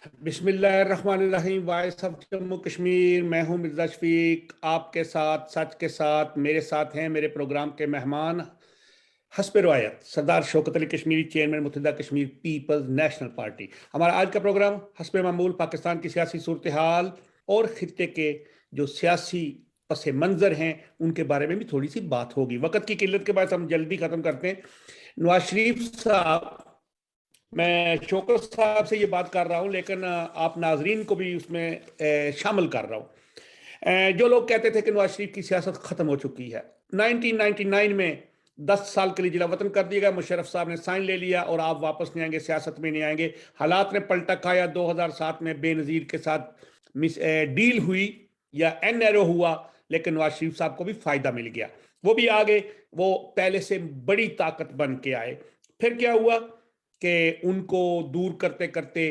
بسم اللہ الرحمن الرحیم، وائس آف جموں کشمیر۔ میں ہوں مرزا شفیق، آپ کے ساتھ سچ کے ساتھ میرے ساتھ ہیں میرے پروگرام کے مہمان حسب روایت سردار شوکت علی کشمیری، چیئرمین متحدہ کشمیر پیپلز نیشنل پارٹی۔ ہمارا آج کا پروگرام حسب معمول پاکستان کی سیاسی صورتحال اور خطے کے جو سیاسی پس منظر ہیں ان کے بارے میں بھی تھوڑی سی بات ہوگی۔ وقت کی قلت کے باعث ہم جلدی ختم کرتے ہیں۔ نواز شریف صاحب، میں شوکت صاحب سے یہ بات کر رہا ہوں لیکن آپ ناظرین کو بھی اس میں شامل کر رہا ہوں۔ جو لوگ کہتے تھے کہ نواز شریف کی سیاست ختم ہو چکی ہے، 1999 میں 10 سال کے لیے جلا وطن کر دیا گیا، مشرف صاحب نے سائن لے لیا اور آپ واپس نہیں آئیں گے، سیاست میں نہیں آئیں گے۔ حالات نے پلٹا کھایا، 2007 میں بے نظیر کے ساتھ ڈیل ہوئی یا این ایرو ہوا، لیکن نواز شریف صاحب کو بھی فائدہ مل گیا، وہ بھی آگے، وہ پہلے سے بڑی طاقت بن کے آئے۔ پھر کیا ہوا کہ ان کو دور کرتے کرتے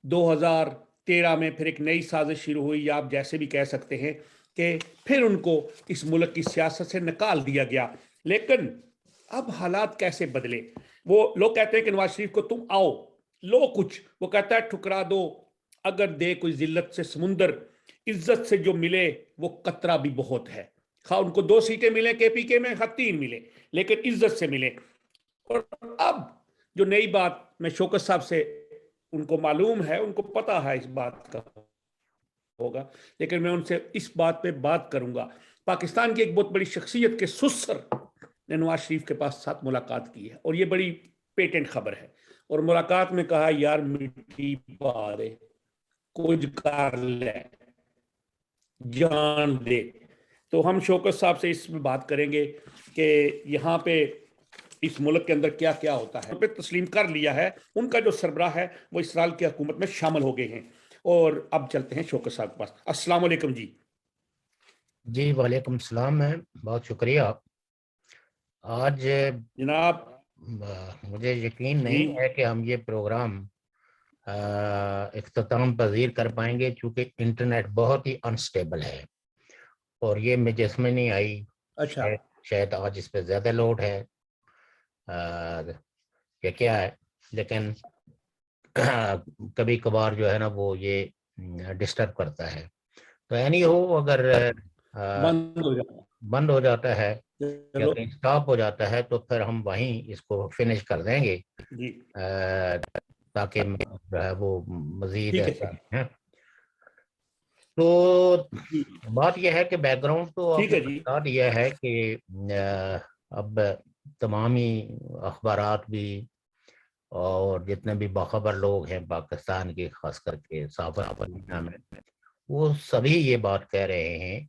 2013 میں پھر ایک نئی سازش شروع ہوئی، یا آپ جیسے بھی کہہ سکتے ہیں کہ پھر ان کو اس ملک کی سیاست سے نکال دیا گیا۔ لیکن اب حالات کیسے بدلے؟ وہ لوگ کہتے ہیں کہ نواز شریف کو تم آؤ لو کچھ، وہ کہتا ہے ٹھکرا دو اگر دے کوئی ذلت سے سمندر، عزت سے جو ملے وہ قطرہ بھی بہت ہے۔ خواہ ان کو 2 سیٹیں ملیں کے پی کے میں، خواہ 3 ملے، لیکن عزت سے ملے۔ اور اب جو نئی بات میں شوکت صاحب سے، ان کو معلوم ہے، ان کو پتا ہے اس بات کا ہوگا، لیکن میں ان سے اس بات پہ بات کروں گا۔ پاکستان کی ایک بہت بڑی شخصیت کے سسر نے نواز شریف کے پاس ساتھ ملاقات کی ہے، اور یہ بڑی پیٹنٹ خبر ہے، اور ملاقات میں کہا یار میٹھی پارے کچھ کر لے جان دے۔ تو ہم شوکت صاحب سے اس میں بات کریں گے کہ یہاں پہ اس ملک کے اندر کیا کیا ہوتا ہے۔ پہ تسلیم کر لیا ہے، ان کا جو سربراہ ہے وہ اسرائیل کی حکومت میں شامل ہو گئے ہیں۔ اور اب چلتے ہیں شوکت صاحب کے پاس۔ السلام علیکم جی۔ جی وعلیکم السلام میم، بہت شکریہ۔ آج جناب مجھے یقین جی نہیں ہے کہ ہم یہ پروگرام اختتام پذیر کر پائیں گے، چونکہ انٹرنیٹ بہت ہی انسٹیبل ہے، اور یہ مجسمے نہیں آئی، اچھا شاید آج اس پہ زیادہ لوڈ ہے کہ کیا ہے، لیکن کبھی کبھار جو ہے نا وہ یہ ڈسٹرب کرتا ہے۔ تو اینی ہو، اگر بند ہو جاتا بند ہو جاتا ہے یا چلو کہیں اسٹاپ ہو جاتا ہے تو پھر ہم وہیں اس کو فنش کر دیں گے، جی تاکہ جو ہے وہ مزید ٹھیک ہے ایسا ٹھیک ہے۔ تو جی بات یہ ہے کہ بیک گراؤنڈ تو آپ ٹھیک نے ہے جی بتا دیا ہے کہ اب تمامی اخبارات بھی اور جتنے بھی باخبر لوگ ہیں پاکستان کے، خاص کر کے صحافت دنیا میں، وہ سبھی یہ بات کہہ رہے ہیں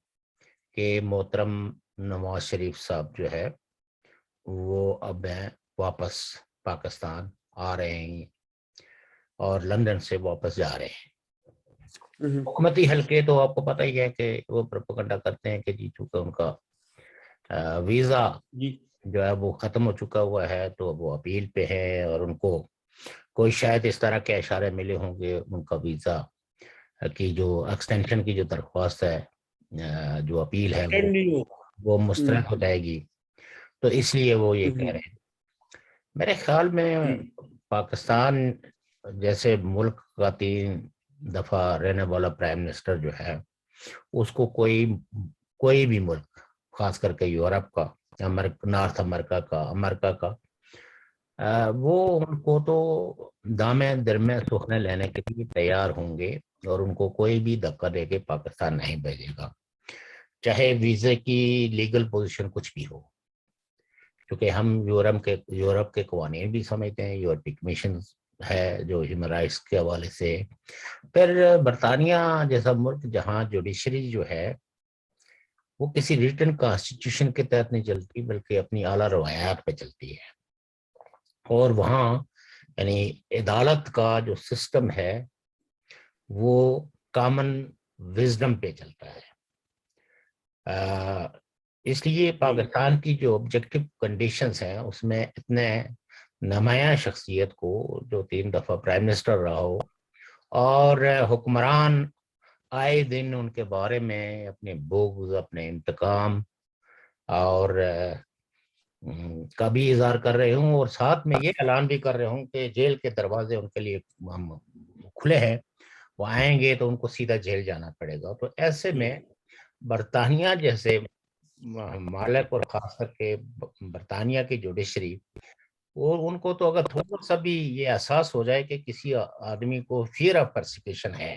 کہ محترم نواز شریف صاحب جو ہے وہ اب واپس پاکستان آ رہے ہیں اور لندن سے واپس جا رہے ہیں۔ حکومتی حلقے تو آپ کو پتہ ہی ہے کہ وہ پروپیگنڈا کرتے ہیں کہ جی چونکہ ان کا ویزا جی جو ہے وہ ختم ہو چکا ہوا ہے تو وہ اپیل پہ ہے، اور ان کو کوئی شاید اس طرح کے اشارے ملے ہوں گے، ان کا ویزا کی جو ایکسٹینشن کی جو درخواست ہے، جو اپیل ہے وہ مسترد ہو جائے گی، تو اس لیے وہ یہ کہہ رہے ہیں۔ میرے خیال میں پاکستان جیسے ملک کا 3 دفعہ رہنے والا پرائم منسٹر جو ہے، اس کو کوئی بھی ملک، خاص کر کے یورپ کا، نارتھ امریکہ کا، وہ ان کو تو دامے درمے سوکھنے لینے کے لیے تیار ہوں گے، اور ان کو کوئی بھی دھکا دے کے پاکستان نہیں بھیجے گا، چاہے ویزے کی لیگل پوزیشن کچھ بھی ہو، کیونکہ ہم یورپ کے قوانین بھی سمجھتے ہیں، یورپی کمیشن ہے جو ہیومن رائٹس کے حوالے سے، پھر برطانیہ جیسا ملک جہاں جوڈیشری جو ہے وہ کسی ریٹن کانسٹیٹیوشن کے تحت نہیں چلتی بلکہ اپنی اعلیٰ روایات پہ چلتی ہے، اور وہاں یعنی عدالت کا جو سسٹم ہے وہ کامن وزڈم پہ چلتا ہے۔ اس لیے پاکستان کی جو آبجیکٹو کنڈیشنز ہیں اس میں اتنے نمایاں شخصیت کو جو 3 دفعہ پرائم منسٹر رہا ہو، اور حکمران آئے دن ان کے بارے میں اپنے بغض، اپنے انتقام اور کا بھی اظہار کر رہے ہوں، اور ساتھ میں یہ اعلان بھی کر رہے ہوں کہ جیل کے دروازے ان کے لیے کھلے ہیں، وہ آئیں گے تو ان کو سیدھا جیل جانا پڑے گا. تو ایسے میں برطانیہ جیسے ممالک اور خاص کر کے برطانیہ کی جوڈیشری، وہ ان کو تو اگر تھوڑا سا بھی یہ احساس ہو جائے کہ کسی آدمی کو فیئر آف پرسیکیوشن ہے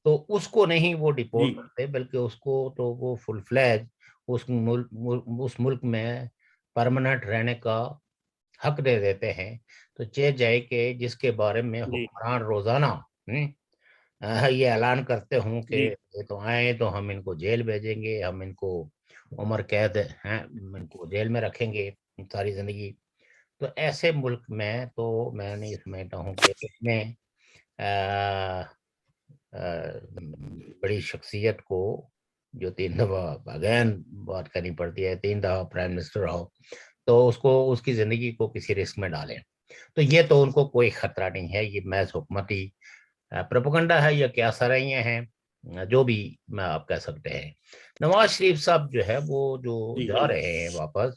تو اس کو نہیں وہ ڈپورٹ کرتے، بلکہ اس کو تو وہ فل فلیج اس ملک میں پرماننٹ رہنے کا حق دے دیتے ہیں. تو جائے کہ جس کے بارے میں حکمران روزانہ یہ اعلان کرتے ہوں کہ یہ تو آئیں تو ہم ان کو جیل بھیجیں گے، ہم ان کو عمر قید ہیں ان کو جیل میں رکھیں گے ساری زندگی. تو ایسے ملک میں تو میں نہیں سمجھتا ہوں کہ اس میں بڑی شخصیت کو جو 3 دفعہ اگین بات کرنی پڑتی ہے، 3 دفعہ پرائم منسٹر ہو، تو اس کی زندگی کو کسی رسک میں ڈالیں. تو یہ تو ان کو کوئی خطرہ نہیں ہے، یہ محض حکومتی پروپیگنڈا ہے یا کیا سرائیاں ہیں جو بھی میں آپ کہہ سکتے ہیں. نواز شریف صاحب جو ہے وہ جو جا رہے ہیں واپس،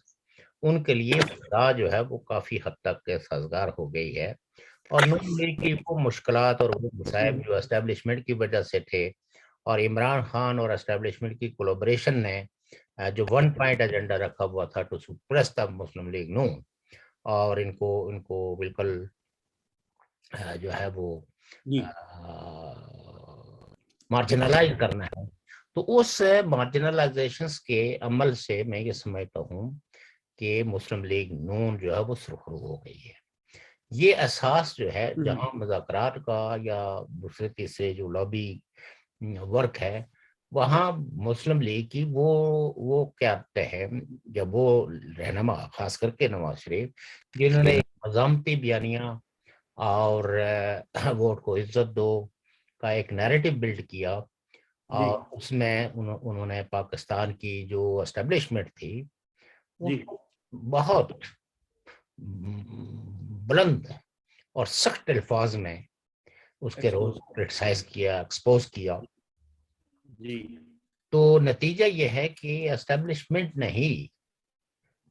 ان کے لیے فضا جو ہے وہ کافی حد تک سازگار ہو گئی ہے. اور نون لیگ کی وہ مشکلات اور وہ مسائب جو اسٹیبلشمنٹ کی وجہ سے تھے، اور عمران خان اور اسٹیبلشمنٹ کی کولیبریشن نے جو 1 پوائنٹ ایجنڈا رکھا ہوا تھا to suppress the Muslim League Noon, اور ان کو بالکل جو ہے وہ مارجنلائز کرنا ہے. تو اس مارجنلائزیشنز کے عمل سے میں یہ سمجھتا ہوں کہ مسلم لیگ نون جو ہے وہ سرخرو ہو گئی ہے. یہ احساس جو ہے جہاں مذاکرات کا یا دوسرے تیسرے جو لابی ورک ہے، وہاں مسلم لیگ کی وہ قیادتیں ہیں، جب وہ رہنما خاص کر کے نواز شریف جنہوں نے مزاحمتی بیانیہ اور ووٹ کو عزت دو کا ایک نیریٹو بلڈ کیا، اور اس میں انہوں نے پاکستان کی جو اسٹیبلشمنٹ تھی بہت بلند اور سخت الفاظ میں اس کے رول کرٹیسائز کیا، ایکسپوز کیا. تو نتیجہ یہ ہے کہ اسٹیبلشمنٹ نے ہی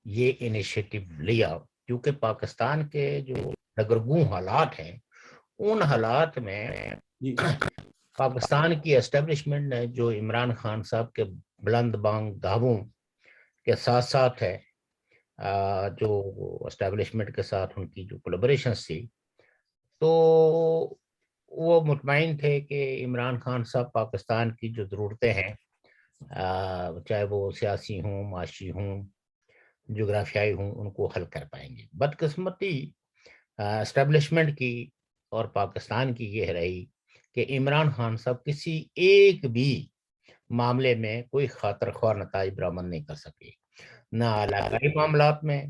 یہ انیشیٹو لیا، کیونکہ پاکستان کے جو دگرگوں حالات ہیں، ان حالات میں پاکستان کی اسٹیبلشمنٹ نے جو عمران خان صاحب کے بلند بانگ دعووں کے ساتھ ساتھ ہے جو اسٹیبلشمنٹ کے ساتھ ان کی جو کولیبریشنز تھی، تو وہ مطمئن تھے کہ عمران خان صاحب پاکستان کی جو ضرورتیں ہیں، چاہے وہ سیاسی ہوں، معاشی ہوں، جغرافیائی ہوں، ان کو حل کر پائیں گے. بدقسمتی اسٹیبلشمنٹ کی اور پاکستان کی یہ رہی کہ عمران خان صاحب کسی ایک بھی معاملے میں کوئی خاطر خواہ نتائج برآمد نہیں کر سکے، نہ علاقائی معاملات میں،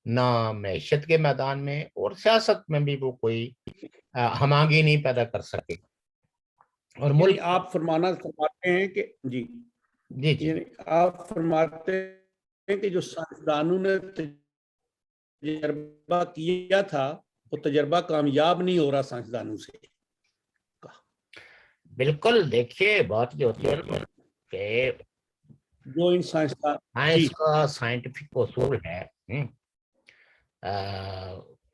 نہ معیشت کے میدان میں، اور سیاست میں بھی وہ کوئی ہمانگی نہیں پیدا کر سکے. اور ملک آپ فرماتے ہیں کہ جی آپ فرماتے ہیں کہ جو سائنسدانوں نے تجربہ کیا تھا وہ تجربہ کامیاب نہیں ہو رہا سائنسدانوں سے. بالکل. دیکھیے بات یہ ہوتی ہے کہ جو ان سائنس کا سائنٹیفک اصول ہے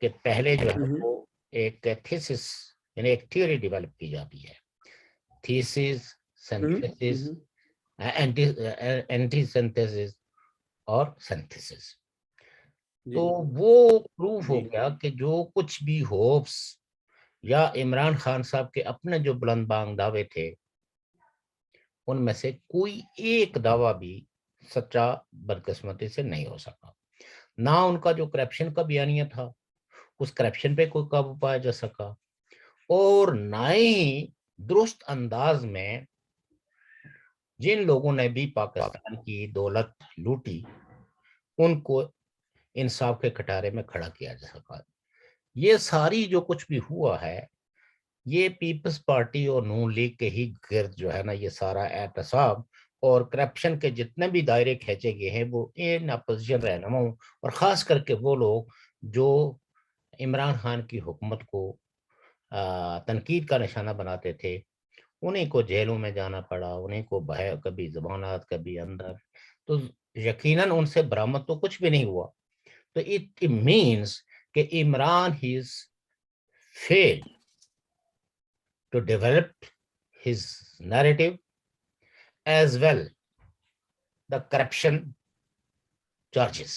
کہ پہلے جو ہے وہ ایک تھیسس یعنی ایک تھیوری ڈیولپ کی جاتی ہے، تھیسس، سینتھیسس، اینٹی سینتھیسس اور سینتھیسس. تو وہ پروف ہو گیا کہ جو کچھ بھی ہوپس یا عمران خان صاحب کے اپنے جو بلند بانگ دعوے تھے، ان میں سے کوئی ایک دعویٰ بھی سچا بدقسمتی سے نہیں ہو سکا. نہ ان کا جو کرپشن کا بیانیہ تھا، اس کرپشن پہ کوئی قابو پایا جا سکا، اور نہ ہی درست انداز میں جن لوگوں نے بھی پاکستان کی دولت لوٹی ان کو انصاف کے کٹارے میں کھڑا کیا جا سکا. یہ ساری جو کچھ بھی ہوا ہے، یہ پیپلز پارٹی اور نون لیگ کے ہی گرد جو ہے نا یہ سارا احتساب اور کرپشن کے جتنے بھی دائرے کھینچے گئے ہیں، وہ ان اپوزیشن رہنماؤں اور خاص کر کے وہ لوگ جو عمران خان کی حکومت کو تنقید کا نشانہ بناتے تھے، انہیں کو جیلوں میں جانا پڑا، انہیں کو کبھی ضمانات کبھی اندر. تو یقیناً ان سے برآمد تو کچھ بھی نہیں ہوا. تو اٹ مینس کہ Imran has fail to develop his narrative as well the corruption charges.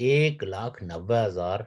1,90,000,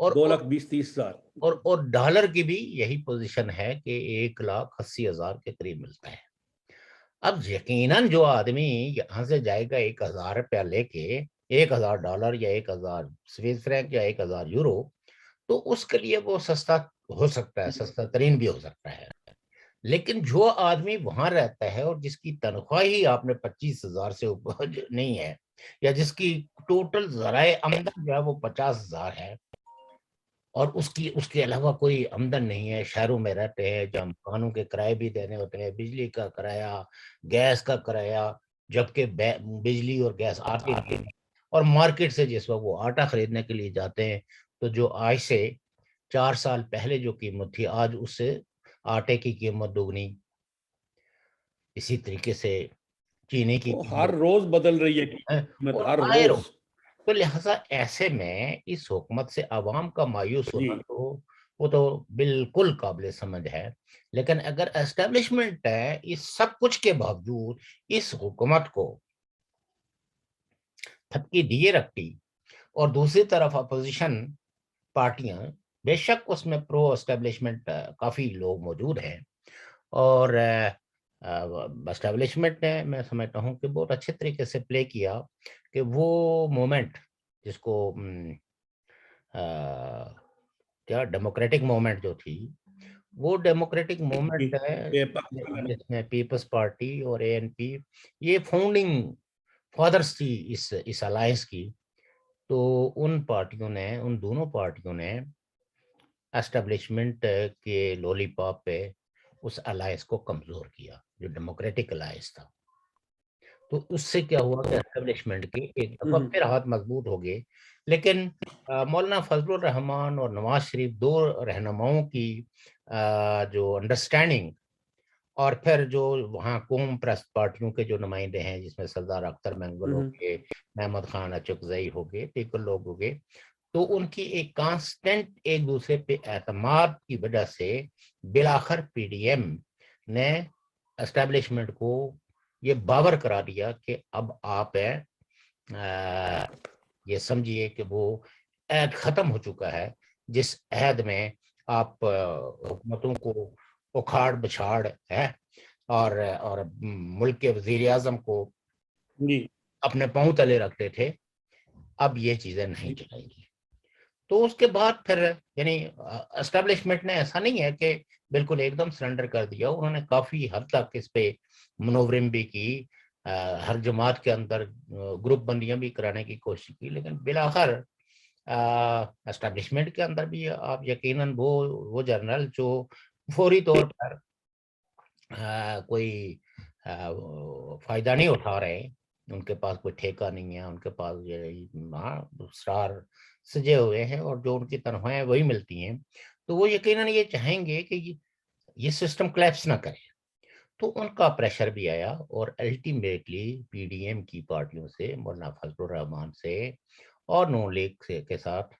اور 2,20,30,000 اور ڈالر کی بھی یہی پوزیشن ہے کہ 1,80,000 کے قریب ملتا ہے۔ اب یقیناً جو آدمی یہاں سے جائے گا 1,000 روپیہ لے کے، $1,000 یا 1,000 سوئس فرینک یا 1,000 یورو، تو اس کے لیے وہ سستا ہو سکتا ہے، سستا ترین بھی ہو سکتا ہے۔ لیکن جو آدمی وہاں رہتا ہے اور جس کی تنخواہ ہی آپ نے 25,000 سے اوپر نہیں ہے، یا جس کی ٹوٹل ذرائع آمدن جو ہے وہ 50,000 ہے، اور اس کے علاوہ کوئی آمدن نہیں ہے، شہروں میں رہتے ہیں جہاں مکانوں کے کرائے بھی دینے ہوتے ہیں، بجلی کا کرایہ، گیس کا کرایہ، جبکہ بجلی اور گیس آتی نہیں، اور مارکیٹ سے جس وقت وہ آٹا خریدنے کے لیے جاتے ہیں تو جو آج سے 4 سال پہلے جو قیمت تھی، آج اس سے آٹے کی قیمت دوگنی، اسی طریقے سے چینی کی وہ ہر قیمت روز بدل رہی ہے قیمت، اور ہر آئے روز۔ تو لہٰذا ایسے میں اس حکومت سے عوام کا مایوس جی ہونا تو وہ تو بالکل قابل سمجھ ہے۔ لیکن اگر اسٹیبلشمنٹ ہے اس سب کچھ کے باوجود اس حکومت کو تھپکی دیے رکھتی، اور دوسری طرف اپوزیشن پارٹیاں، بے شک اس میں پرو اسٹیبلشمنٹ کافی لوگ موجود ہیں، اور اسٹیبلشمنٹ نے میں سمجھتا ہوں کہ بہت اچھے طریقے سے پلے کیا کہ وہ مومنٹ جس کو کیا ڈیموکریٹک مومنٹ جو تھی، وہ ڈیموکریٹک مومنٹ ہے جس میں پیپلز پارٹی اور اے این پی، یہ فاؤنڈنگ فادرز تھی اس الائنس کی، تو ان پارٹیوں نے، ان دونوں پارٹیوں نے اسٹیبلشمنٹ کے لولی پاپ پہ اس الائنس کو کمزور کیا جو ڈیموکریٹک الائنس تھا۔ تو اس سے کیا ہوا کہ اسٹیبلشمنٹ کے ایک دفعہ پھر ہاتھ مضبوط ہو گئے۔ لیکن مولانا فضل الرحمان اور نواز شریف، دو رہنماؤں کی جو انڈرسٹینڈنگ، اور پھر جو وہاں قوم پرست پارٹیوں کے جو نمائندے ہیں جس میں سردار اختر مینگل ہو گئے، محمد خان اچکزئی ہو گئے، دیگر لوگ ہو گئے، تو ان کی ایک کانسٹنٹ ایک دوسرے پہ اعتماد کی وجہ سے بالآخر پی ڈی ایم نے اسٹیبلشمنٹ کو یہ باور کرا دیا کہ اب آپ یہ سمجھیے کہ وہ عہد ختم ہو چکا ہے، جس عہد میں آپ حکومتوں کو اکھاڑ بچھاڑ ہے اور ملک کے وزیر اعظم کو اپنے پاؤں تلے رکھتے تھے، اب یہ چیزیں نہیں چلیں گی۔ تو اس کے بعد پھر یعنی اسٹیبلشمنٹ نے ایسا نہیں ہے کہ بالکل ایک دم سرنڈر کر دیا، انہوں نے کافی حد تک اس پہ منورنگ بھی کی، ہر جماعت کے اندر گروپ بندیاں بھی کرانے کی کوشش کی، لیکن بالآخر اسٹیبلشمنٹ کے اندر بھی آپ یقیناً وہ جنرل جو فوری طور پر کوئی فائدہ نہیں اٹھا رہے، ان کے پاس کوئی ٹھیکہ نہیں ہے، ان کے پاس اسٹار سجے ہوئے ہیں اور جو ان کی تنخواہیں وہی ملتی ہیں، تو وہ یقیناً یہ چاہیں گے کہ یہ سسٹم کلیپس نہ کرے۔ تو ان کا پریشر بھی آیا، اور الٹیمیٹلی پی ڈی ایم کی پارٹیوں سے، مولانا فضل الرحمان سے اور نون لیگ کے ساتھ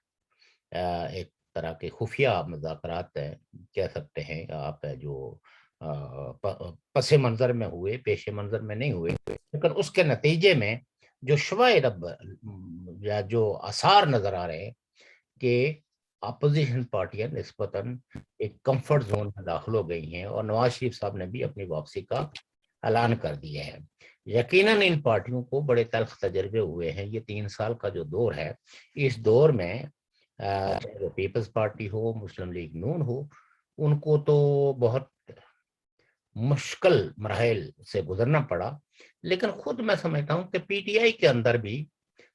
ایک طرح کے خفیہ مذاکرات کہہ سکتے ہیں آپ، جو پس منظر میں ہوئے، پیش منظر میں نہیں ہوئے، لیکن اس کے نتیجے میں جو شوائد یا جو آثار نظر آ رہے ہیں کہ اپوزیشن پارٹیاں نسبتاً ایک کمفرٹ زون میں داخل ہو گئی ہیں، اور نواز شریف صاحب نے بھی اپنی واپسی کا اعلان کر دیا ہے۔ یقیناً ان پارٹیوں کو بڑے تلخ تجربے ہوئے ہیں، یہ 3 سال کا جو دور ہے، اس دور میں چاہے پیپلز پارٹی ہو، مسلم لیگ نون ہو، ان کو تو بہت مشکل مراحل سے گزرنا پڑا۔ لیکن خود میں سمجھتا ہوں کہ پی ٹی آئی کے اندر بھی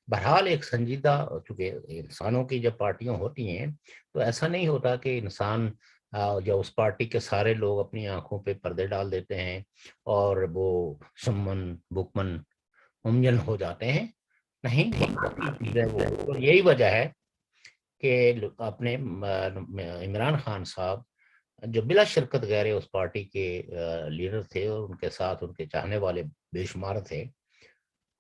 بہرحال ایک سنجیدہ، چونکہ انسانوں کی جب پارٹیاں ہوتی ہیں تو ایسا نہیں ہوتا کہ انسان یا اس پارٹی کے سارے لوگ اپنی آنکھوں پہ پردے ڈال دیتے ہیں اور وہ سمن بکمن ممجن ہو جاتے ہیں، نہیں، وہ یہی وجہ ہے کہ اپنے عمران خان صاحب جو بلا شرکت غیر اس پارٹی کے لیڈر تھے، اور ان کے ساتھ ان کے چاہنے والے بے شمار تھے،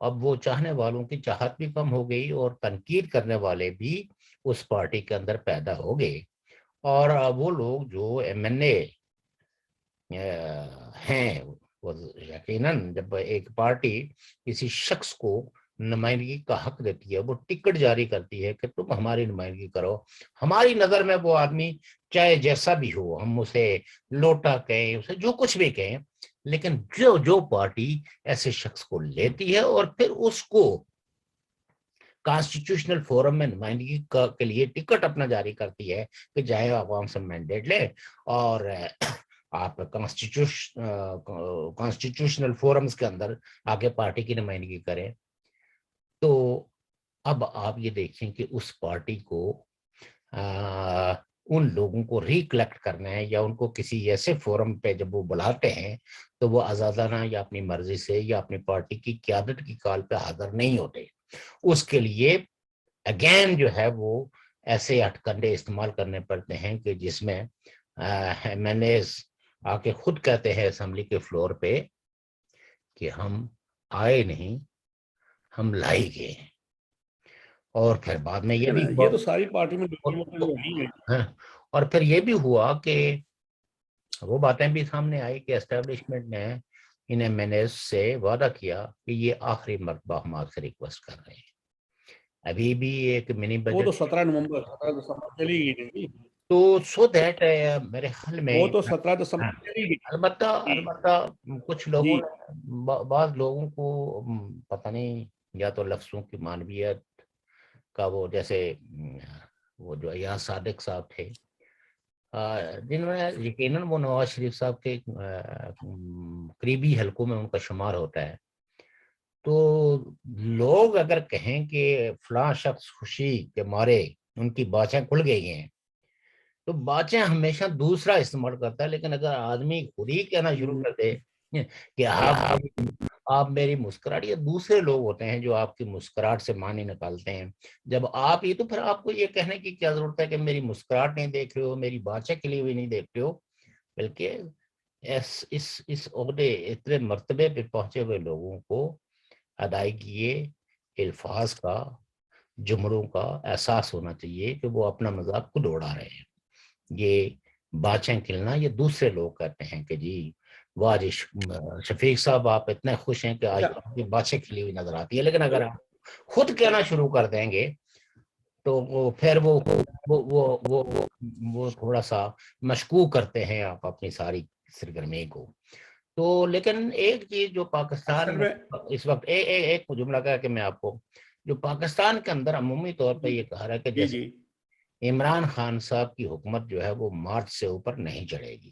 اب وہ چاہنے والوں کی چاہت بھی کم ہو گئی اور تنقید کرنے والے بھی اس پارٹی کے اندر پیدا ہو گئے، اور وہ لوگ جو ایم این اے ہیں، وہ یقیناً جب ایک پارٹی کسی شخص کو نمائندگی کا حق دیتی ہے، وہ ٹکٹ جاری کرتی ہے کہ تم ہماری نمائندگی کرو. ہماری نظر میں وہ آدمی چاہے جیسا بھی ہو، ہم اسے لوٹا کہیں، اسے جو کچھ بھی کہیں، لیکن جو پارٹی ایسے شخص کو لیتی ہے اور پھر اس کو کانسٹیٹیوشنل فورم میں نمائندگی کے لیے ٹکٹ اپنا جاری کرتی ہے کہ جائے عوام سے مینڈیٹ لے اور آپ کانسٹیٹیوشنل فورمز کے اندر آگے پارٹی کی نمائندگی کریں. تو اب آپ یہ دیکھیں کہ اس پارٹی کو ان لوگوں کو ریکلیکٹ کرنا ہے یا ان کو کسی ایسے فورم پہ جب وہ بلاتے ہیں تو وہ آزادانہ یا اپنی مرضی سے یا اپنی پارٹی کی قیادت کی کال پہ حاضر نہیں ہوتے. اس کے لیے اگین جو ہے وہ ایسے ہتھکنڈے استعمال کرنے پڑتے ہیں کہ جس میں MNAs آ کے خود کہتے ہیں اسمبلی کے فلور پہ کہ ہم آئے نہیں، ہم لائے گئے. اور پھر بعد میں یہ بھی یہ تو ساری پارٹی میں ہے. اور پھر یہ بھی ہوا کہ وہ باتیں بھی سامنے آئی کہ اسٹیبلشمنٹ نے ان MNAs سے وعدہ کیا کہ یہ آخری مرتبہ ہم آپ سے ریکویسٹ کر رہے ہیں. ابھی بھی ایک منی وہ تو بجٹ 17 نومبر 17 دسمبر چلی گئی. تو سو دیٹ میرے خیال میں وہ تو 17 دسمبر چلی گئی. البتہ کچھ لوگوں نے، بعض لوگوں کو پتہ نہیں، یا تو لفظوں کی معنویت کا وہ، جیسے وہ جو ایاز صادق صاحب تھے جنہوں نے یقیناً وہ نواز شریف صاحب کے قریبی حلقوں میں ان کا شمار ہوتا ہے، تو لوگ اگر کہیں کہ فلاں شخص خوشی کے مارے ان کی باچیں کھل گئی ہیں تو باچیں ہمیشہ دوسرا استعمال کرتا ہے. لیکن اگر آدمی خود ہی کہنا شروع کر دے کہ آپ میری مسکراہٹ، یہ دوسرے لوگ ہوتے ہیں جو آپ کی مسکراہٹ سے معنی نکالتے ہیں. جب آپ یہ، تو پھر آپ کو یہ کہنے کی کیا ضرورت ہے کہ میری مسکراہٹ نہیں دیکھ رہے ہو، میری باچیں کھلی ہوئی نہیں دیکھ رہے ہو. بلکہ اس عہدے اتنے مرتبے پہ پہنچے ہوئے لوگوں کو ادائیگی الفاظ کا، جملوں کا احساس ہونا چاہیے کہ وہ اپنا مذاق خود اڑا رہے ہیں. یہ باچیں کھلنا یہ دوسرے لوگ کہتے ہیں کہ جی واہ جی شفیق صاحب آپ اتنے خوش ہیں کہ آج آپ کی باچیں کھلی ہوئی نظر آتی ہے. لیکن اگر آپ خود کہنا شروع کر دیں گے تو وہ پھر وہ تھوڑا سا مشکوک کرتے ہیں آپ اپنی ساری سرگرمی کو. تو لیکن ایک چیز جو پاکستان میں اس وقت ایک جملہ کہا کہ میں آپ کو، جو پاکستان کے اندر عمومی طور پہ یہ کہا رہا ہے کہ جیسے عمران خان صاحب کی حکومت جو ہے وہ مارچ سے اوپر نہیں چڑھے گی.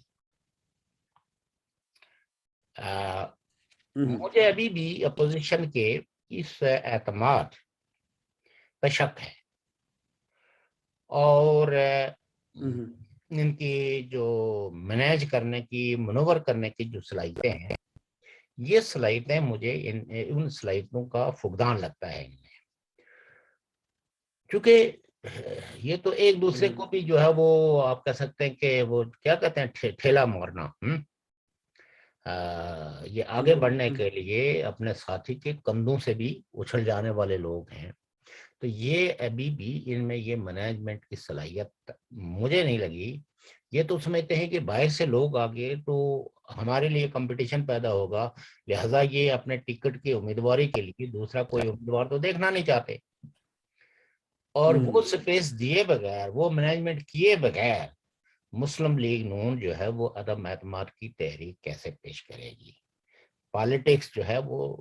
مجھے ابھی بھی اپوزیشن کے اس اعتماد پہ شک ہے، اور ان کی جو مینیج کرنے کی، منور کرنے کی جو صلاحیتیں ہیں، یہ صلاحیتیں مجھے ان صلاحیتوں کا فقدان لگتا ہے ان میں. کیونکہ یہ تو ایک دوسرے کو بھی جو ہے وہ آپ کہہ سکتے ہیں کہ وہ کیا کہتے ہیں ٹھیلا مارنا، یہ آگے بڑھنے کے لیے اپنے ساتھی کے کندھوں سے بھی اچھل جانے والے لوگ ہیں. تو یہ ابھی بھی ان میں یہ مینجمنٹ کی صلاحیت مجھے نہیں لگی. یہ تو سمجھتے ہیں کہ باہر سے لوگ آگے تو ہمارے لیے کمپٹیشن پیدا ہوگا، لہٰذا یہ اپنے ٹکٹ کی امیدواری کے لیے دوسرا کوئی امیدوار تو دیکھنا نہیں چاہتے. اور وہ سپیس دیے بغیر، وہ مینجمنٹ کیے بغیر مسلم لیگ نون جو ہے وہ عدم اعتماد کی تحریک کیسے پیش کرے گی؟ پالیٹکس جو ہے وہ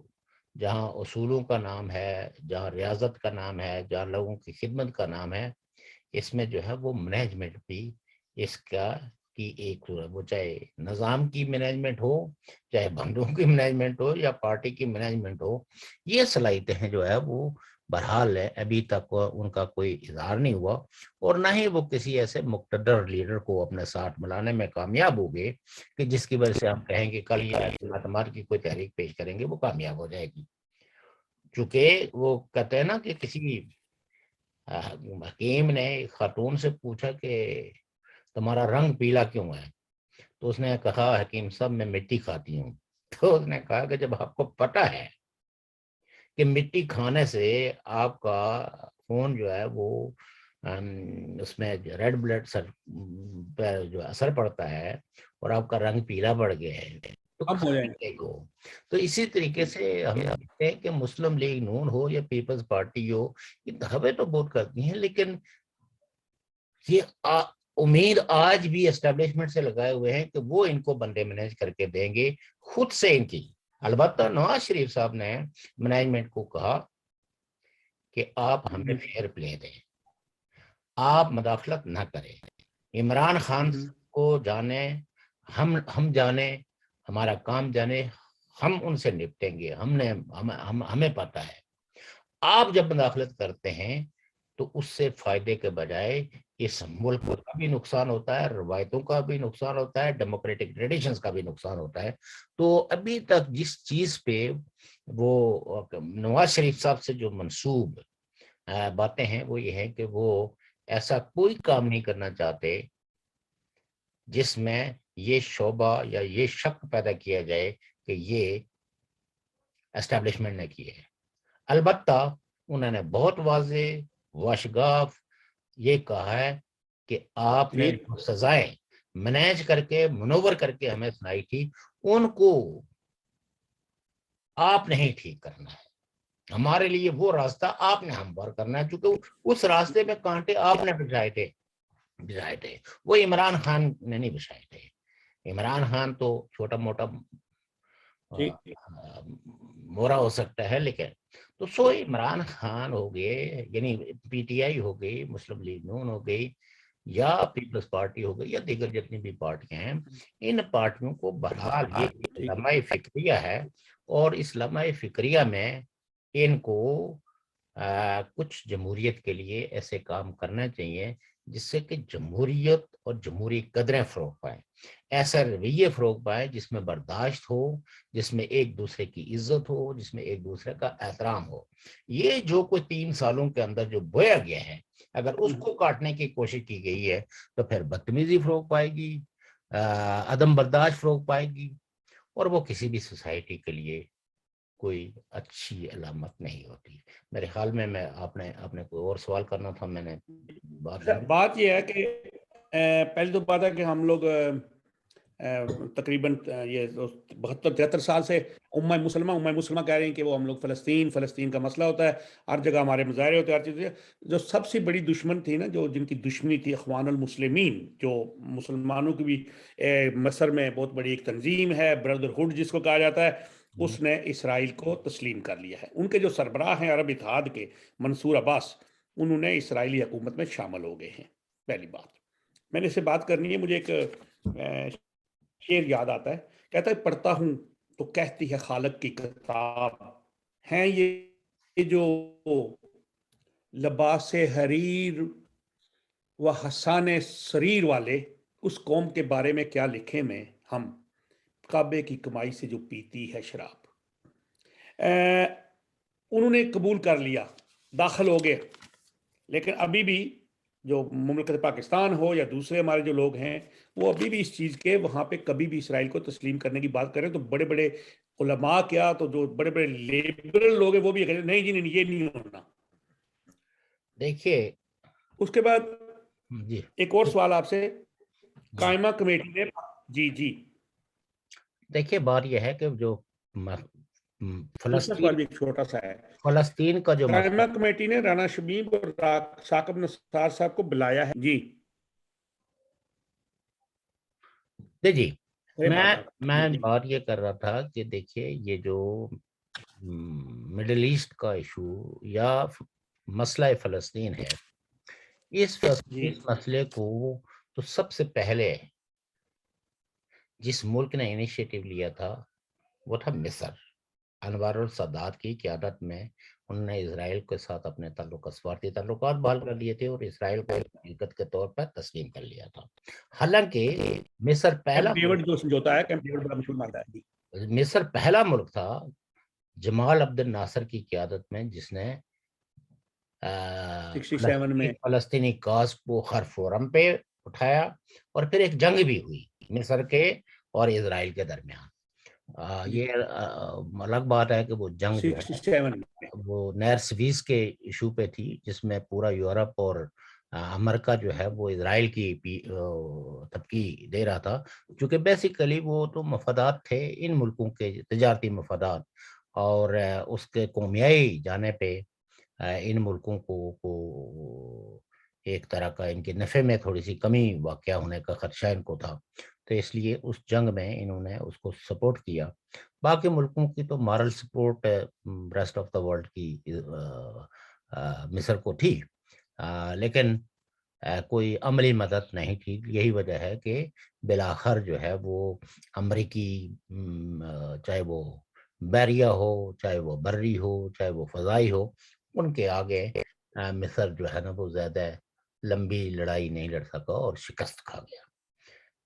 جہاں اصولوں کا نام ہے، جہاں ریاضت کا نام ہے، جہاں لوگوں کی خدمت کا نام ہے، اس میں جو ہے وہ مینجمنٹ بھی اس کا کی ایک، وہ چاہے نظام کی مینجمنٹ ہو، چاہے بندوں کی مینجمنٹ ہو یا پارٹی کی مینجمنٹ ہو، یہ صلاحیتیں جو ہے وہ بہرحال ہے ابھی تک ان کا کوئی اظہار نہیں ہوا، اور نہ ہی وہ کسی ایسے مقتدر لیڈر کو اپنے ساتھ ملانے میں کامیاب ہو گئے کہ جس کی وجہ سے ہم کہیں کہ کل یہ اعتماد کی کوئی تحریک پیش کریں گے وہ کامیاب ہو جائے گی. چونکہ وہ کہتے ہیں نا کہ کسی حکیم نے خاتون سے پوچھا کہ تمہارا رنگ پیلا کیوں ہے؟ تو اس نے کہا حکیم صاحب میں مٹی کھاتی ہوں. تو اس نے کہا کہ جب آپ کو پتہ ہے کہ مٹی کھانے سے آپ کا خون جو ہے وہ اس میں ریڈ بلڈ پہ جو اثر پڑتا ہے اور آپ کا رنگ پیلا پڑ گیا ہے، تو کم ہو جائیں گے. تو اسی طریقے سے ہم دیکھتے ہیں کہ مسلم لیگ نون ہو یا پیپلز پارٹی ہو، یہ دعوے تو بہت کرتی ہیں، لیکن یہ امید آج بھی اسٹیبلشمنٹ سے لگائے ہوئے ہیں کہ وہ ان کو بندے مینیج کر کے دیں گے خود سے ان کی. البتہ نواز شریف صاحب نے مینجمنٹ کو کہا کہ آپ ہمیں فیئر پلے دیں، آپ مداخلت نہ کریں. عمران خان کو جانے، ہم جانے، ہمارا کام جانے، ہم ان سے نپٹیں گے، ہمیں پتہ ہے. آپ جب مداخلت کرتے ہیں تو اس سے فائدے کے بجائے اس ملک کا بھی نقصان ہوتا ہے، روایتوں کا بھی نقصان ہوتا ہے، ڈیموکریٹک ٹریڈیشنز کا بھی نقصان ہوتا ہے. تو ابھی تک جس چیز پہ وہ نواز شریف صاحب سے جو منسوب باتیں ہیں وہ یہ ہے کہ وہ ایسا کوئی کام نہیں کرنا چاہتے جس میں یہ شعبہ یا یہ شک پیدا کیا جائے کہ یہ اسٹیبلشمنٹ نے کی ہے. البتہ انہوں نے بہت واضح واشگاف یہ کہا ہے کہ آپ نے جو سزائیں مینیج کر کے منور کر کے ہمیں سنائی تھی ان کو آپ نہیں ٹھیک کرنا ہے. ہمارے لیے وہ راستہ آپ نے ہموار کرنا ہے، چونکہ اس راستے میں کانٹے آپ نے بچھائے تھے، وہ عمران خان نے نہیں بچھائے تھے. عمران خان تو چھوٹا موٹا مورا ہو سکتا ہے، لیکن تو سو عمران خان ہو گئے، یعنی پی ٹی آئی ہو گئی، مسلم لیگ نون ہو گئی، یا پیپلز پارٹی ہو گئی، یا دیگر جتنی بھی پارٹیاں ہیں، ان پارٹیوں کو بہرحال یہ لمحہ فکریہ ہے، اور اس لمحہ فکریہ میں ان کو کچھ جمہوریت کے لیے ایسے کام کرنا چاہیے جس سے کہ جمہوریت اور جمہوری قدریں فروغ پائیں، ایسا رویے فروغ پائیں جس میں برداشت ہو، جس میں ایک دوسرے کی عزت ہو، جس میں ایک دوسرے کا احترام ہو. یہ جو کوئی 3 سالوں کے اندر جو بویا گیا ہے، اگر اس کو کاٹنے کی کوشش کی گئی ہے تو پھر بدتمیزی فروغ پائے گی، عدم برداشت فروغ پائے گی، اور وہ کسی بھی سوسائٹی کے لیے کوئی اچھی علامت نہیں ہوتی. میرے خیال میں آپ نے کوئی اور سوال کرنا تھا. میں نے بات یہ ہے کہ پہلی تو بات ہے کہ ہم لوگ تقریباً یہ 72-73 سال سے امہ مسلمہ کہہ رہے ہیں کہ وہ ہم لوگ فلسطین کا مسئلہ ہوتا ہے، ہر جگہ ہمارے مظاہرے ہوتے ہیں، ہر چیز. جو سب سے بڑی دشمن تھی نا، جو جن کی دشمنی تھی، اخوان المسلمین، جو مسلمانوں کی بھی مصر میں بہت بڑی ایک تنظیم ہے، بردرہڈ جس کو کہا جاتا ہے، اس نے اسرائیل کو تسلیم کر لیا ہے. ان کے جو سربراہ ہیں عرب اتحاد کے، منصور عباس، انہوں نے اسرائیلی حکومت میں شامل ہو گئے ہیں. پہلی بات میں نے اس سے بات کرنی ہے. مجھے ایک شعر یاد آتا ہے، کہتا ہے پڑھتا ہوں تو کہتی ہے خالق کی کتاب، ہیں یہ جو لباس حریر و حسان سریر والے، اس قوم کے بارے میں کیا لکھیں میں ہم، کعبے کی کمائی سے جو پیتی ہے شراب. انہوں نے قبول کر لیا، داخل ہو گئے، لیکن ابھی بھی جو مملکت پاکستان ہو یا دوسرے ہمارے جو لوگ ہیں، وہ ابھی بھی اس چیز کے وہاں پہ کبھی بھی اسرائیل کو تسلیم کرنے کی بات کریں تو بڑے بڑے علماء، کیا تو جو بڑے بڑے لیبرل لوگ ہیں وہ بھی کہتے ہیں نہیں جی نہیں، یہ نہیں ہونا. دیکھیے اس کے بعد جی ایک اور سوال آپ سے، قائمہ کمیٹی نے جی دیکھیے بات یہ ہے کہ جو دوسرا سوال بھی ایک چھوٹا سا ہے. فلسطین کا جو قائمہ کمیٹی نے رانا شبیب اور ثاقب نثار صاحب کو بلایا ہے. جی میں بات یہ کر رہا تھا کہ دیکھیے یہ جو مڈل ایسٹ کا ایشو یا مسئلہ فلسطین ہے، اس مسئلے کو تو سب سے پہلے جس ملک نے انیشیٹو لیا تھا وہ تھا مصر. انوار السادات کی قیادت میں انہوں نے اسرائیل کے ساتھ اپنے سفارتی تعلقات بحال کر لیے تھے اور اسرائیل کو ملکت کے طور پر تسلیم کر لیا تھا. حالانکہ مصر پہلا ملک تھا جمال عبد الناصر کی قیادت میں، جس نے 67 میں فلسطینی کاز کو ہر فورم پہ اٹھایا، اور پھر ایک جنگ بھی ہوئی مصر کے اور اسرائیل کے درمیان. یہ الگ بات ہے کہ وہ جنگ جو ہے وہ نیر سویز کے ایشو پہ تھی، جس میں پورا یورپ اور امریکہ جو ہے وہ اسرائیل کی تبکی دے رہا تھا، چونکہ بیسیکلی وہ تو مفادات تھے ان ملکوں کے، تجارتی مفادات، اور اس کے قومیائی جانے پہ ان ملکوں کو ایک طرح کا ان کے نفع میں تھوڑی سی کمی واقع ہونے کا خدشہ ان کو تھا، تو اس لیے اس جنگ میں انہوں نے اس کو سپورٹ کیا۔ باقی ملکوں کی تو moral support rest of the world کی مصر کو تھی، لیکن کوئی عملی مدد نہیں تھی۔ یہی وجہ ہے کہ بالآخر جو ہے وہ امریکی، چاہے وہ بحریہ ہو، چاہے وہ بری ہو، چاہے وہ فضائی ہو، ان کے آگے مصر جو ہے نا وہ زیادہ لمبی لڑائی نہیں لڑ سکا اور شکست کھا گیا۔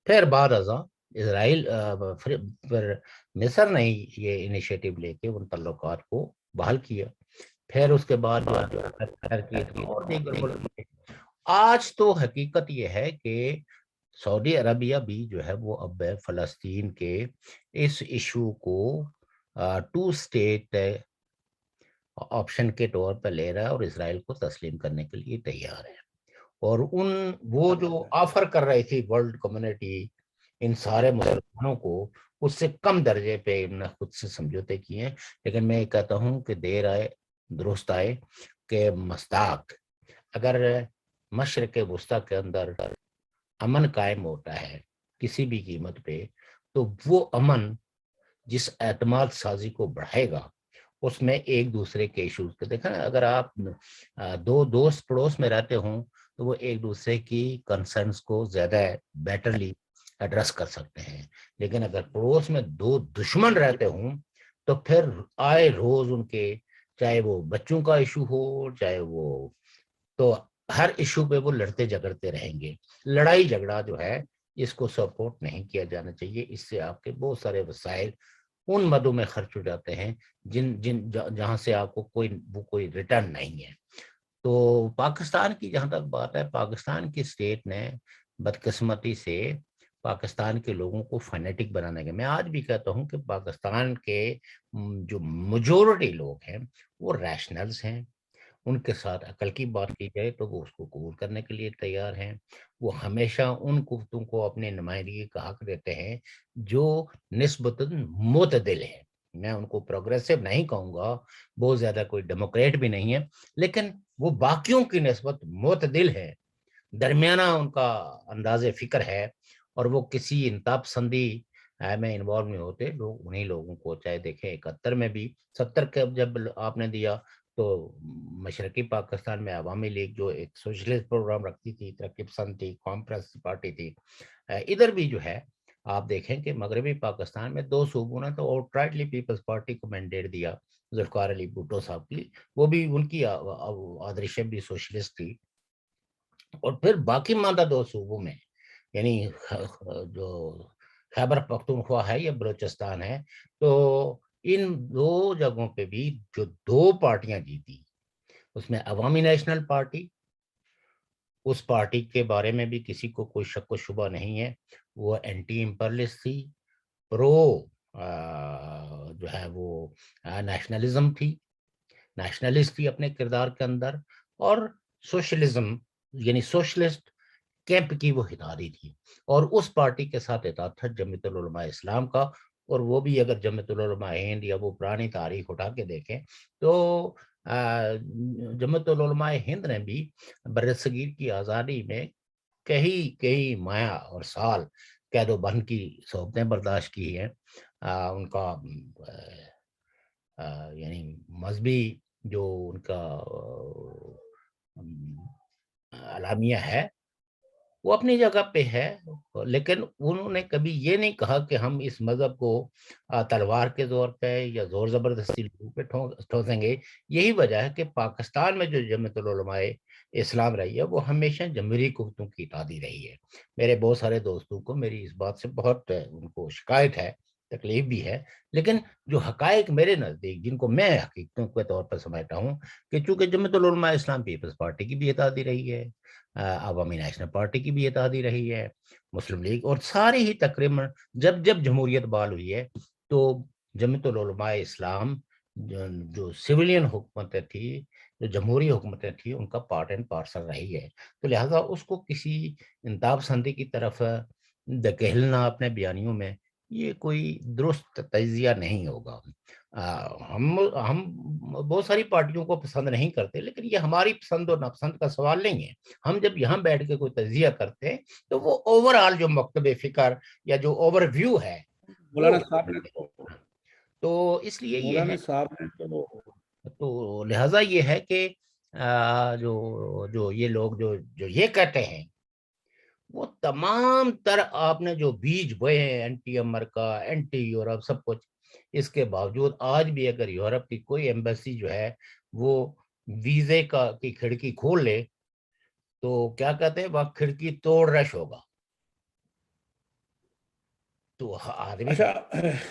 پھر بعد ازاں اسرائیل پھر مصر نے یہ انیشیٹو لے کے ان تعلقات کو بحال کیا۔ پھر اس کے بعد اور دیگر ملک، آج تو حقیقت یہ ہے کہ سعودی عربیہ بھی جو ہے وہ اب فلسطین کے اس ایشو کو 2 اسٹیٹ آپشن کے طور پر لے رہا ہے اور اسرائیل کو تسلیم کرنے کے لیے تیار ہے۔ اور وہ جو آفر کر رہی تھی ورلڈ کمیونٹی ان سارے مسلمانوں کو، اس سے کم درجے پہ انہوں نے خود سے سمجھوتے کیے ہیں۔ لیکن میں یہ کہتا ہوں کہ دیر آئے درست آئے، کہ مصداق اگر مشرق وسطیٰ کے اندر امن قائم ہوتا ہے کسی بھی قیمت پہ، تو وہ امن جس اعتماد سازی کو بڑھائے گا، اس میں ایک دوسرے کے ایشوز کو دیکھیں، اگر آپ دو دوست پڑوس میں رہتے ہوں تو وہ ایک دوسرے کی کنسرنز کو زیادہ بیٹرلی ایڈریس کر سکتے ہیں، لیکن اگر پڑوس میں 2 دشمن رہتے ہوں تو پھر آئے روز ان کے، چاہے وہ بچوں کا ایشو ہو، چاہے وہ، تو ہر ایشو پہ وہ لڑتے جھگڑتے رہیں گے۔ لڑائی جھگڑا جو ہے اس کو سپورٹ نہیں کیا جانا چاہیے، اس سے آپ کے بہت سارے وسائل ان مدوں میں خرچ ہو جاتے ہیں جہاں سے آپ کو کوئی ریٹرن نہیں ہے۔ تو پاکستان کی جہاں تک بات ہے، پاکستان کی اسٹیٹ نے بدقسمتی سے پاکستان کے لوگوں کو فنیٹک بنانے کے، میں آج بھی کہتا ہوں کہ پاکستان کے جو میجورٹی لوگ ہیں وہ ریشنلز ہیں، ان کے ساتھ عقل کی بات کی جائے تو وہ اس کو قبول کرنے کے لیے تیار ہیں۔ وہ ہمیشہ ان قوتوں کو اپنے نمائندگی کا حق دیتے ہیں جو نسبتاً معتدل ہیں۔ میں ان کو پروگریسو نہیں کہوں گا، بہت زیادہ کوئی ڈیموکریٹ بھی نہیں ہے، لیکن وہ باقیوں کی نسبت معتدل ہے، درمیانہ ان کا انداز فکر ہے، اور وہ کسی انتہا پسندی میں انوالو نہیں ہوتے۔ لوگ انہی لوگوں کو، چاہے دیکھیں 71 میں بھی، 70 کے جب آپ نے دیا تو مشرقی پاکستان میں عوامی لیگ جو ایک سوشلسٹ پروگرام رکھتی تھی، ترقی پسند تھی، کانفرنس پارٹی تھی، ادھر بھی جو ہے آپ دیکھیں کہ مغربی پاکستان میں 2 صوبوں نے تو آؤٹ رائٹلی پیپلز پارٹی کو مینڈیٹ دیا، ذوالفقار علی بھٹو صاحب کی، وہ بھی ان کی آدرشیں بھی سوشلسٹ تھی۔ اور پھر باقی ماندہ 2 صوبوں میں، یعنی جو خیبر پختونخوا ہے یا بلوچستان ہے، تو ان 2 جگہوں پہ بھی جو 2 پارٹیاں جیتی، اس میں عوامی نیشنل پارٹی، اس پارٹی کے بارے میں بھی کسی کو کوئی شک و شبہ نہیں ہے، وہ اینٹی امپرلسٹ تھی، پرو جو ہے وہ نیشنلزم تھی، نیشنلسٹ تھی اپنے کردار کے اندر، اور سوشلزم یعنی سوشلسٹ کیمپ کی وہ ہداری تھی، اور اس پارٹی کے ساتھ اتحاد تھا جمعیت العلماء اسلام کا۔ اور وہ بھی اگر جمعیت العلماء ہند یا وہ پرانی تاریخ اٹھا کے دیکھیں تو جمعیت العلماء ہند نے بھی برصغیر کی آزادی میں کئی ماہ اور سال قید و بند کی صحبتیں برداشت کی ہیں۔ ان کا یعنی مذہبی جو ان کا اعلامیہ ہے وہ اپنی جگہ پہ ہے، لیکن انہوں نے کبھی یہ نہیں کہا کہ ہم اس مذہب کو تلوار کے زور پہ یا زور زبردستی پہ ٹھوسیں گے۔ یہی وجہ ہے کہ پاکستان میں جو جمعیت العلماء اسلام رہی ہے وہ ہمیشہ جمہوری قوتوں کی تابع رہی ہے۔ میرے بہت سارے دوستوں کو میری اس بات سے بہت ان کو شکایت ہے، تکلیف بھی ہے، لیکن جو حقائق میرے نزدیک جن کو میں حقیقتوں کے طور پر سمجھتا ہوں کہ چونکہ جمعیت العلماء اسلام پیپلز پارٹی کی بھی اتحادی رہی ہے، عوامی نیشنل پارٹی کی بھی اتحادی رہی ہے، مسلم لیگ، اور سارے ہی تقریباً جب جمہوریت بحال ہوئی ہے تو جمعیت العلماء اسلام جو سویلین حکومت تھی جو جمہوری حکومتیں تھی ان کا پارٹ اینڈ پارسل رہی ہے. تو لہٰذا اس کو کسی انتہا پسندی کی طرف دھکیلنا اپنے بیانیوں میں یہ کوئی درست تجزیہ نہیں ہوگا. ہم بہت ساری پارٹیوں کو پسند نہیں کرتے، لیکن یہ ہماری پسند اور ناپسند کا سوال نہیں ہے. ہم جب یہاں بیٹھ کے کوئی تجزیہ کرتے ہیں تو وہ اوور آل جو مکتب فکر یا جو اوور ویو ہے وہ مولانا صاحب نے تو اس لیے یہ ہے. مولانا صاحب نے تو لہٰذا یہ ہے کہ جو یہ لوگ جو یہ کہتے ہیں وہ تمام تر آپ نے جو بیج بوئے ہیں اینٹی امریکہ اینٹی یورپ سب کچھ، اس کے باوجود آج بھی اگر یورپ کی کوئی ایمبیسی جو ہے وہ ویزے کی کھڑکی کھول لے تو کیا کہتے ہیں وہ کھڑکی توڑ رش ہوگا. تو آدمی اچھا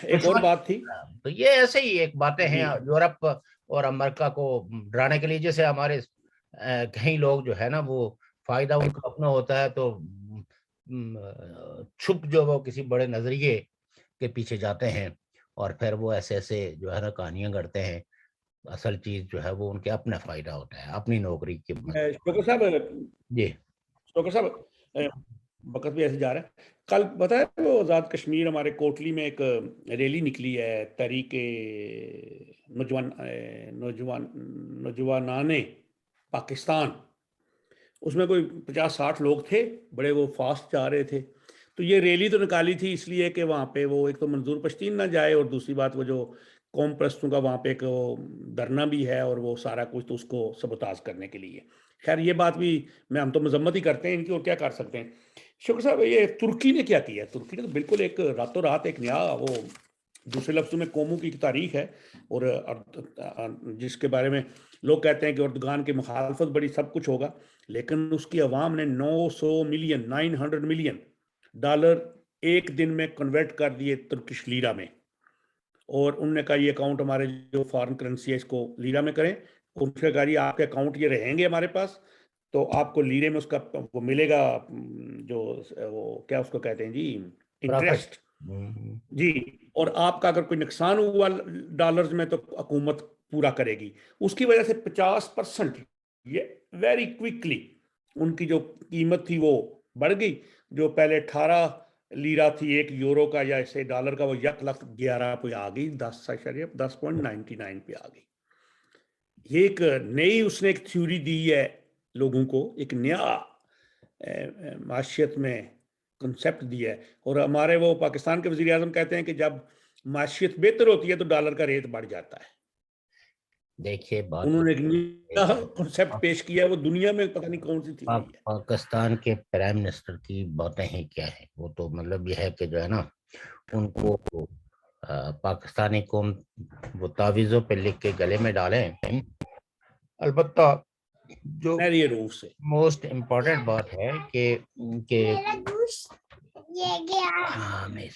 ایک اور بات تھی. تو یہ ایسے ہی ایک باتیں ہیں یورپ اور امریکہ کو ڈرانے کے لیے. جیسے ہمارے کئی لوگ جو ہے نا وہ فائدہ ان کا اپنا ہوتا ہے تو چھپ جو وہ کسی بڑے نظریے کے پیچھے جاتے ہیں اور پھر وہ ایسے ایسے جو ہے نا کہانیاں گڑھتے ہیں. اصل چیز جو ہے وہ ان کے اپنا فائدہ ہوتا ہے اپنی نوکری کی. شوکر صاحب جی شوکر صاحب وقت بھی ایسے جا رہا ہے. کل بتایا وہ آزاد کشمیر ہمارے کوٹلی میں ایک ریلی نکلی ہے تحریک نوجوانان پاکستان. اس میں کوئی 50-60 لوگ تھے، بڑے وہ فاسٹ جا رہے تھے. تو یہ ریلی تو نکالی تھی اس لیے کہ وہاں پہ وہ ایک تو منظور پشتین نہ جائے اور دوسری بات وہ جو قوم پرستوں کا وہاں پہ ایک دھرنا بھی ہے اور وہ سارا کچھ تو اس کو سبوتاژ کرنے کے لیے. خیر یہ بات بھی ہم تو مذمت ہی کرتے ہیں ان کی اور کیا کر سکتے ہیں. شکر صاحب یہ ترکی نے کیا کیا؟ ترکی نے تو بالکل ایک راتوں رات ایک نیا وہ دوسرے لفظوں میں قوموں کی تاریخ ہے اور جس کے بارے میں لوگ کہتے ہیں کہ اردگان کی مخالفت بڑی سب کچھ ہوگا، لیکن اس کی عوام نے 900 ملین ڈالر ایک دن میں کنورٹ کر دیے ترکش لیرا میں. اور انہوں نے کہا یہ اکاؤنٹ ہمارے جو فارن کرنسی ہے اس کو لیرا میں کریں. ان سے کہا یہ آپ کے اکاؤنٹ یہ رہیں گے ہمارے پاس تو آپ کو لیرے میں اس کا وہ ملے گا جو وہ کیا اس کو کہتے ہیں جی انٹرسٹ. جی اور آپ کا اگر کوئی نقصان ہوا ڈالرز میں تو حکومت پورا کرے گی. اس کی وجہ سے 50% یہ ویری کوئکلی ان کی جو قیمت تھی وہ بڑھ گئی. جو پہلے 18 لیرا تھی ایک یورو کا یا ایسے ڈالر کا وہ 1,11,000 پہ آ گئی، 10.99 پہ آ گئی. یہ ایک نئی اس نے ایک تھیوری دی ہے لوگوں کو، ایک نیا معاشیت میں کنسیپٹ دیا ہے. اور ہمارے وہ پاکستان کے وزیر اعظم کہتے ہیں کہ جب معاشیت بہتر ہوتی ہے تو ڈالر کا ریٹ بڑھ جاتا ہے. دیکھیے بات انہوں نے ایک نیا کنسیپٹ پیش کیا ہے، وہ دنیا میں پتہ نہیں کون سی تھیوری ہے. پاکستان کے پرائم منسٹر کی باتیں ہی کیا ہے، وہ تو مطلب یہ ہے کہ جو ہے نا ان کو پاکستانی قوم وہ تعویذوں پہ لکھ کے گلے میں ڈالیں. البتہ جو موسٹ امپورٹنٹ بات ہے کہ میں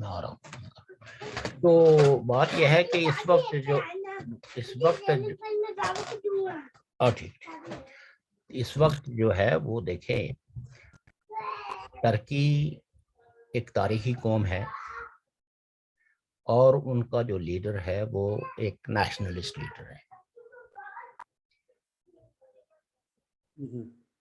آ رہا ہوں تو بات یہ ہے کہ اس وقت اس وقت جو ہے وہ دیکھیں ترکی ایک تاریخی قوم ہے اور ان کا جو لیڈر ہے وہ ایک نیشنلسٹ لیڈر ہے.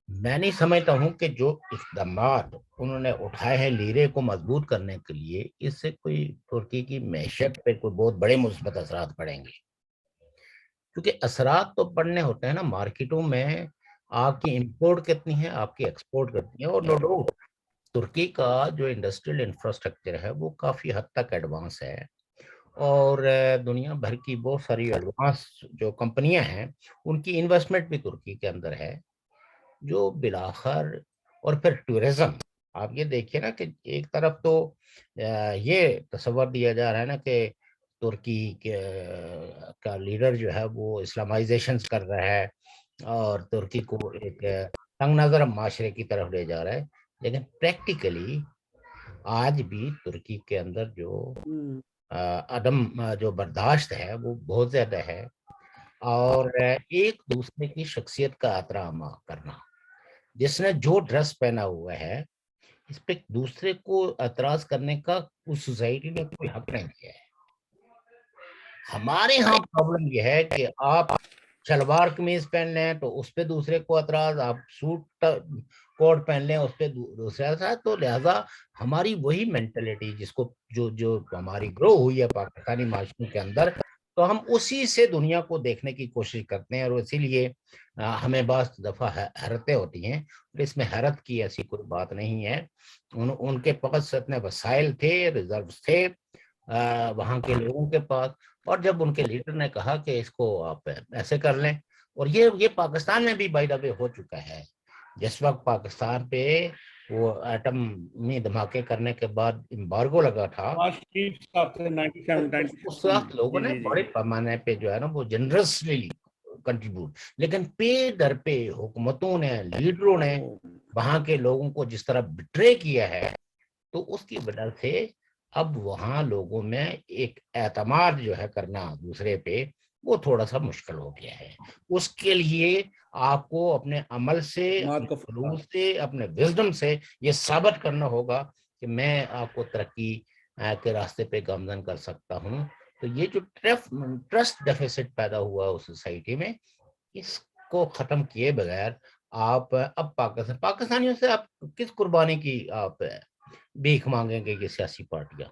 میں نہیں سمجھتا ہوں کہ جو اقدامات انہوں نے اٹھائے ہیں لیرے کو مضبوط کرنے کے لیے اس سے کوئی ترکی کی معیشت پہ کوئی بہت بڑے مثبت اثرات پڑیں گے. کیونکہ اثرات تو پڑنے ہوتے ہیں نا مارکیٹوں میں، آپ کی امپورٹ کتنی ہے آپ کی ایکسپورٹ کتنی ہے. اور نو ڈاؤٹ ترکی کا جو انڈسٹریل انفراسٹرکچر ہے وہ کافی حد تک ایڈوانس ہے اور دنیا بھر کی بہت ساری ایڈوانس جو کمپنیاں ہیں ان کی انویسٹمنٹ بھی ترکی کے اندر ہے جو بالآخر. اور پھر ٹورزم آپ یہ دیکھیے نا کہ ایک طرف تو یہ تصور دیا جا رہا ہے نا کہ ترکی کا لیڈر جو ہے وہ اسلامائزیشن کر رہا ہے اور ترکی کو ایک تنگ نظر معاشرے کی طرف لے جا رہا ہے، لیکن پریکٹیکلی آج بھی ترکی کے اندر جو عدم جو برداشت ہے وہ بہت زیادہ ہے اور ایک دوسرے کی شخصیت کا احترام کرنا. جس نے جو ڈریس پہنا ہوا ہے اس پہ دوسرے کو اعتراض کرنے کا اس سوسائٹی نے کوئی حق نہیں دیا ہے. ہمارے ہاں پرابلم یہ ہے کہ آپ شلوار قمیض پہن لیں تو اس پہ دوسرے کو اعتراض, آپ سوٹ کوٹ پہن لیں اس پہ دوسرے اعتراض. تو لہٰذا ہماری وہی مینٹلٹی جس کو جو ہماری گرو ہوئی ہے پاکستانی معاشرے کے اندر, تو ہم اسی سے دنیا کو دیکھنے کی کوشش کرتے ہیں, اور اسی لیے ہمیں بعض دفعہ حیرتیں ہوتی ہیں. اور اس میں حیرت کی ایسی کوئی بات نہیں ہے. ان کے پاس اتنے وسائل تھے, ریزروز تھے وہاں کے لوگوں کے پاس, اور جب ان کے لیڈر نے کہا کہ اس کو آپ ایسے کر لیں, اور یہ پاکستان میں بھی بائی دا وے ہو چکا ہے. جس وقت پاکستان پہ وہ ایٹمی دھماکے کرنے کے بعد امبارگو لگا تھا, اس وقت لوگوں نے بڑے پیمانے پہ جو ہے نا وہ جنرسلی کنٹریبیوٹ, لیکن پے در پہ حکومتوں نے, لیڈروں نے وہاں کے لوگوں کو جس طرح بٹرے کیا ہے, تو اس کی وجہ سے اب وہاں لوگوں میں ایک اعتماد جو ہے کرنا دوسرے پہ وہ تھوڑا سا مشکل ہو گیا ہے. اس کے لیے آپ کو اپنے عمل سے, اپنے خلوص سے, اپنے وزڈم سے یہ ثابت کرنا ہوگا کہ میں آپ کو ترقی کے راستے پہ گامزن کر سکتا ہوں. تو یہ جو ٹرسٹ ڈیفیسٹ پیدا ہوا اس سوسائٹی میں, اس کو ختم کیے بغیر آپ اب پاکستانیوں سے آپ کس قربانی کی آپ بھیک مانگیں گے؟ کہ سیاسی پارٹیاں,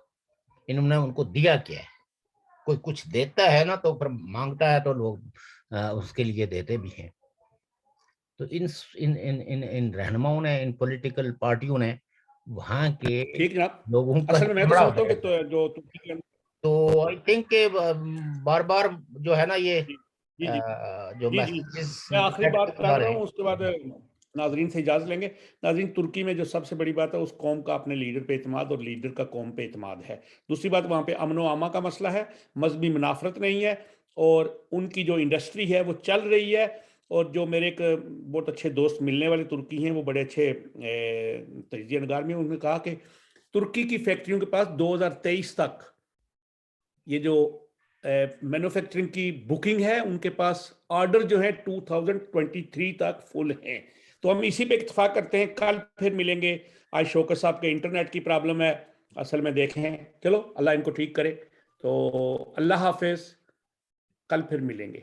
انہوں نے ان کو دیا کیا ہے؟ کوئی کچھ دیتا ہے نا تو پھر مانگتا ہے تو لوگ اس کے لیے دیتے بھی ہیں. تو ان رہنماؤں نے, ان پولیٹیکل پارٹیوں نے وہاں کے لوگوں کا اصل میں تو سمجھتا ہوں کہ جو تو آئی تھنک کہ بار بار جو ہے نا یہ جو میسیجز, میں آخری بات کر رہا ہوں, اس کے بعد ناظرین سے اجازت لیں گے. ناظرین, ترکی میں جو سب سے بڑی بات ہے اس قوم کا اپنے لیڈر پہ اعتماد, اور لیڈر کا قوم پہ اعتماد ہے. دوسری بات, وہاں پہ امن و امان کا مسئلہ ہے, مذہبی منافرت نہیں ہے, اور ان کی جو انڈسٹری ہے وہ چل رہی ہے. اور جو میرے ایک بہت اچھے دوست ملنے والے ترکی ہیں, وہ بڑے اچھے تجزیہ نگار میں, انہوں نے کہا کہ ترکی کی فیکٹریوں کے پاس 2023 تک یہ جو مینوفیکچرنگ کی بکنگ ہے, ان کے پاس آرڈر جو ہے 2023 تک فل ہیں. تو ہم اسی پہ اتفاق کرتے ہیں. کل پھر ملیں گے. آج شوکت صاحب کے انٹرنیٹ کی پرابلم ہے اصل میں, دیکھیں, چلو اللہ ان کو ٹھیک کرے. تو اللہ حافظ, کل پھر ملیں گے.